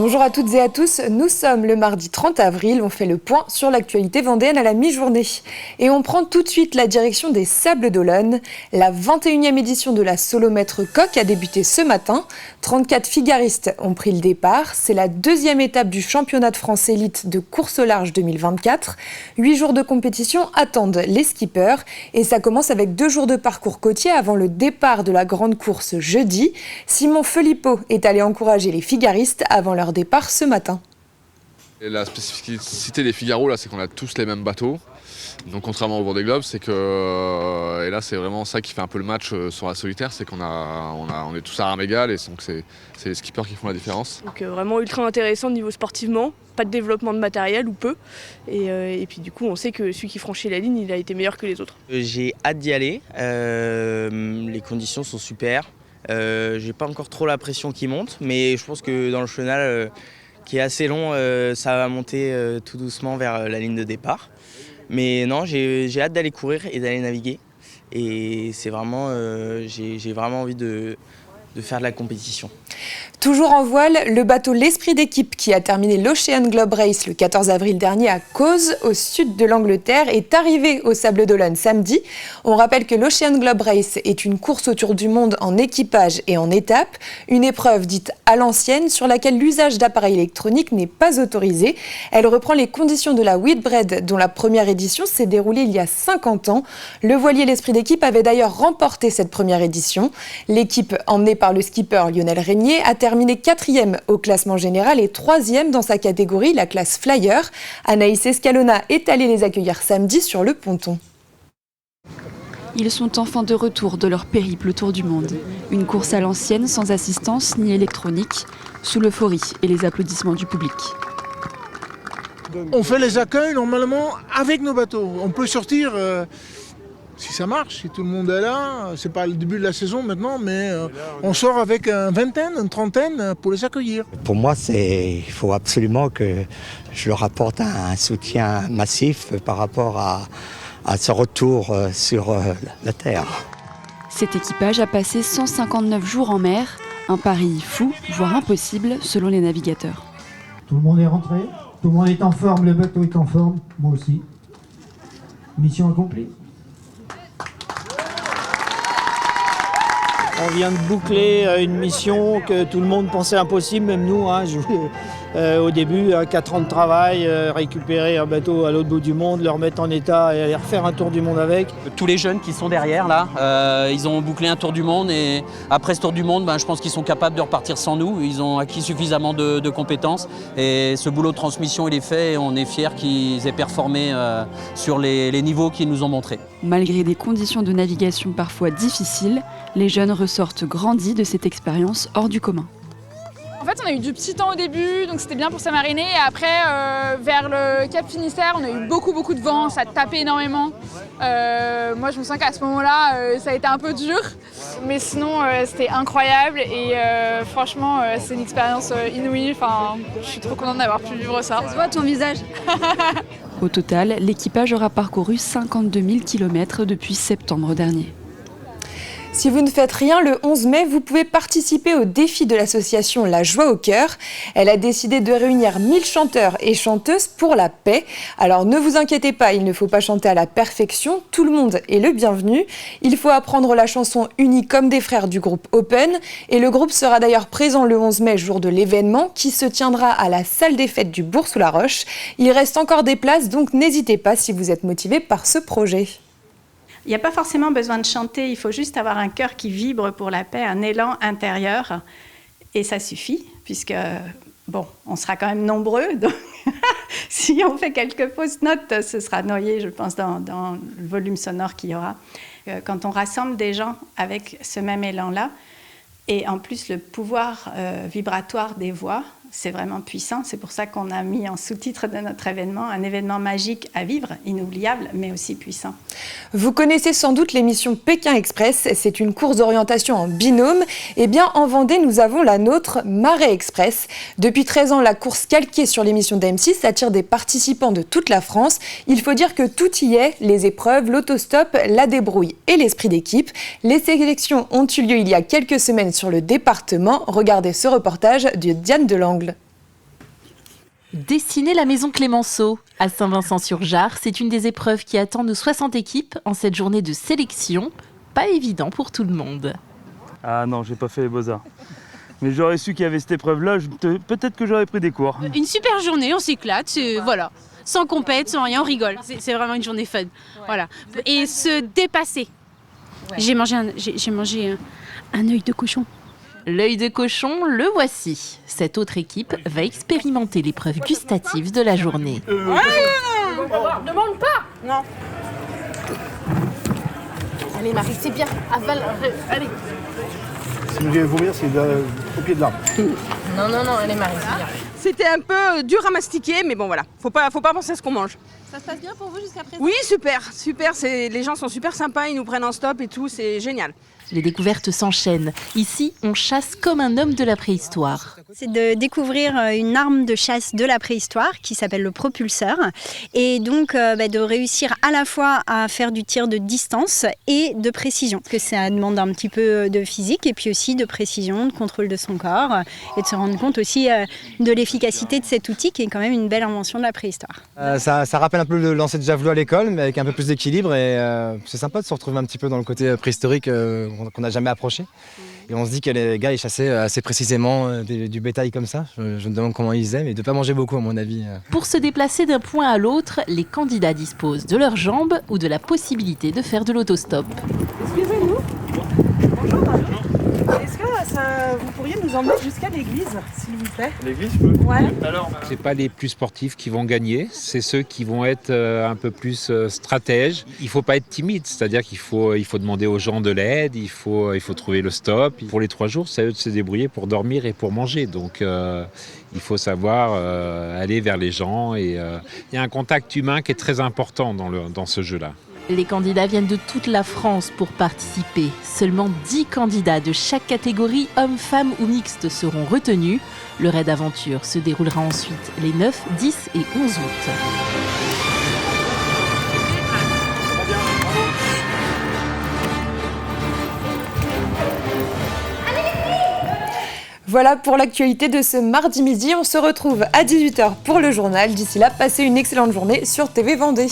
Bonjour à toutes et à tous, nous sommes le mardi 30 avril, on fait le point sur l'actualité vendéenne à la mi-journée. Et on prend tout de suite la direction des Sables d'Olonne. La 21e édition de la Solomètre Coq a débuté ce matin. 34 figaristes ont pris le départ. C'est la deuxième étape du championnat de France élite de course au large 2024. 8 jours de compétition attendent les skippers. Et ça commence avec 2 jours de parcours côtier avant le départ de la grande course jeudi. Simon Philippot est allé encourager les figaristes avant leur départ ce matin. Et la spécificité des Figaro, là, c'est qu'on a tous les mêmes bateaux. Donc contrairement au Vendée Globe, c'est que et là c'est vraiment ça qui fait un peu le match sur la solitaire, c'est qu'on est tous à armes égales et donc c'est les skippers qui font la différence. Donc vraiment ultra intéressant niveau sportivement, pas de développement de matériel ou peu. Et puis du coup on sait que celui qui franchit la ligne, il a été meilleur que les autres. J'ai hâte d'y aller, les conditions sont super. J'ai pas encore trop la pression qui monte, mais je pense que dans le chenal qui est assez long, ça va monter tout doucement vers la ligne de départ. Mais non, j'ai hâte d'aller courir et d'aller naviguer. Et c'est vraiment, j'ai vraiment envie de faire de la compétition. Toujours en voile, le bateau L'Esprit d'équipe qui a terminé l'Ocean Globe Race le 14 avril dernier à Cowes, au sud de l'Angleterre, est arrivé aux Sables d'Olonne samedi. On rappelle que l'Ocean Globe Race est une course autour du monde en équipage et en étapes, une épreuve dite à l'ancienne sur laquelle l'usage d'appareils électroniques n'est pas autorisé. Elle reprend les conditions de la Whitbread dont la première édition s'est déroulée il y a 50 ans. Le voilier L'Esprit d'équipe avait d'ailleurs remporté cette première édition. L'équipe emmenée par le skipper Lionel Régnier a terminé 4e au classement général et 3e dans sa catégorie, la classe Flyer. Anaïs Escalona est allée les accueillir samedi sur le ponton. Ils sont enfin de retour de leur périple autour du monde. Une course à l'ancienne sans assistance ni électronique, sous l'euphorie et les applaudissements du public. On fait les accueils normalement avec nos bateaux. On peut sortir si ça marche, si tout le monde est là. C'est pas le début de la saison maintenant, mais on sort avec une vingtaine, une trentaine pour les accueillir. Pour moi, il faut absolument que je leur apporte un soutien massif par rapport à ce retour sur la terre. Cet équipage a passé 159 jours en mer, un pari fou, voire impossible selon les navigateurs. Tout le monde est rentré, tout le monde est en forme, le bateau est en forme, moi aussi. Mission accomplie. On vient de boucler une mission que tout le monde pensait impossible, même nous. Au début, 4 ans de travail, récupérer un bateau à l'autre bout du monde, le remettre en état et aller refaire un tour du monde avec. Tous les jeunes qui sont derrière, là, ils ont bouclé un tour du monde et après ce tour du monde, je pense qu'ils sont capables de repartir sans nous. Ils ont acquis suffisamment de compétences et ce boulot de transmission, il est fait et on est fiers qu'ils aient performé sur les niveaux qu'ils nous ont montrés. Malgré des conditions de navigation parfois difficiles, les jeunes ressortent grandis de cette expérience hors du commun. En fait, on a eu du petit temps au début, donc c'était bien pour s'amariner. Et après, vers le Cap Finistère, on a eu beaucoup de vent, ça tapait énormément. Moi, je me sens qu'à ce moment-là, ça a été un peu dur. Mais sinon, c'était incroyable et franchement, c'est une expérience inouïe. Enfin, je suis trop contente d'avoir pu vivre ça. Ça se voit ton visage. Au total, l'équipage aura parcouru 52 000 km depuis septembre dernier. Si vous ne faites rien, le 11 mai, vous pouvez participer au défi de l'association La Joie au Cœur. Elle a décidé de réunir 1000 chanteurs et chanteuses pour la paix. Alors ne vous inquiétez pas, il ne faut pas chanter à la perfection, tout le monde est le bienvenu. Il faut apprendre la chanson Unis comme des frères du groupe Open. Et le groupe sera d'ailleurs présent le 11 mai, jour de l'événement, qui se tiendra à la salle des fêtes du Bourg-sous-la-Roche. Il reste encore des places, donc n'hésitez pas si vous êtes motivé par ce projet. Il n'y a pas forcément besoin de chanter, il faut juste avoir un cœur qui vibre pour la paix, un élan intérieur. Et ça suffit, puisque, on sera quand même nombreux. Donc si on fait quelques fausses notes, ce sera noyé, je pense, dans le volume sonore qu'il y aura. Quand on rassemble des gens avec ce même élan-là, et en plus le pouvoir vibratoire des voix, c'est vraiment puissant. C'est pour ça qu'on a mis en sous-titre de notre événement un événement magique à vivre, inoubliable, mais aussi puissant. Vous connaissez sans doute l'émission Pékin Express. C'est une course d'orientation en binôme. Eh bien, en Vendée, nous avons la nôtre, Marais Express. Depuis 13 ans, la course calquée sur l'émission d'M6 attire des participants de toute la France. Il faut dire que tout y est, les épreuves, l'autostop, la débrouille et l'esprit d'équipe. Les sélections ont eu lieu il y a quelques semaines sur le département. Regardez ce reportage de Diane Delangle. Dessiner la maison Clémenceau à Saint-Vincent-sur-Jard, c'est une des épreuves qui attend nos 60 équipes en cette journée de sélection. Pas évident pour tout le monde. Ah non, j'ai pas fait les beaux-arts. Mais j'aurais su qu'il y avait cette épreuve-là, peut-être que j'aurais pris des cours. Une super journée, on s'éclate, voilà. Sans compète, sans rien, on rigole. C'est vraiment une journée fun. Voilà. Et se dépasser. Ouais. J'ai mangé un œil de cochon. L'œil de cochon, le voici. Cette autre équipe va expérimenter l'épreuve gustative de la journée. Demande pas. Non. Allez Marie, c'est bien. Avale. Allez. Si vous voulez vomir, c'est au pied de l'arbre. Non, allez Marie, c'est bien. C'était un peu dur à mastiquer, mais bon voilà, faut pas penser à ce qu'on mange. Ça se passe bien pour vous jusqu'à présent? Oui, super, les gens sont super sympas, ils nous prennent en stop et tout, c'est génial. Les découvertes s'enchaînent. Ici, on chasse comme un homme de la préhistoire. C'est de découvrir une arme de chasse de la préhistoire qui s'appelle le propulseur. Et donc de réussir à la fois à faire du tir de distance et de précision. Parce que ça demande un petit peu de physique et puis aussi de précision, de contrôle de son corps. Et de se rendre compte aussi de l'efficacité de cet outil qui est quand même une belle invention de la préhistoire. Ça rappelle un peu le lancer de javelot à l'école, mais avec un peu plus d'équilibre. Et c'est sympa de se retrouver un petit peu dans le côté préhistorique qu'on n'a jamais approché. Et on se dit que les gars ils chassaient assez précisément du bétail comme ça. Je me demande comment ils faisaient, mais de ne pas manger beaucoup à mon avis. Pour se déplacer d'un point à l'autre, les candidats disposent de leurs jambes ou de la possibilité de faire de l'autostop. Excusez-nous. Bonjour. Est-ce que vous pourriez nous emmener jusqu'à l'église, s'il vous plaît? L'église, je peux? Ouais. Alors, c'est pas les plus sportifs qui vont gagner, c'est ceux qui vont être un peu plus stratèges. Il faut pas être timide, c'est-à-dire qu'il faut demander aux gens de l'aide, il faut trouver le stop. Pour les 3 jours, c'est à eux de se débrouiller pour dormir et pour manger. Donc il faut savoir aller vers les gens et il y a un contact humain qui est très important dans ce jeu-là. Les candidats viennent de toute la France pour participer. Seulement 10 candidats de chaque catégorie, hommes, femmes ou mixtes, seront retenus. Le raid aventure se déroulera ensuite les 9, 10 et 11 août. Voilà pour l'actualité de ce mardi midi. On se retrouve à 18h pour le journal. D'ici là, passez une excellente journée sur TV Vendée.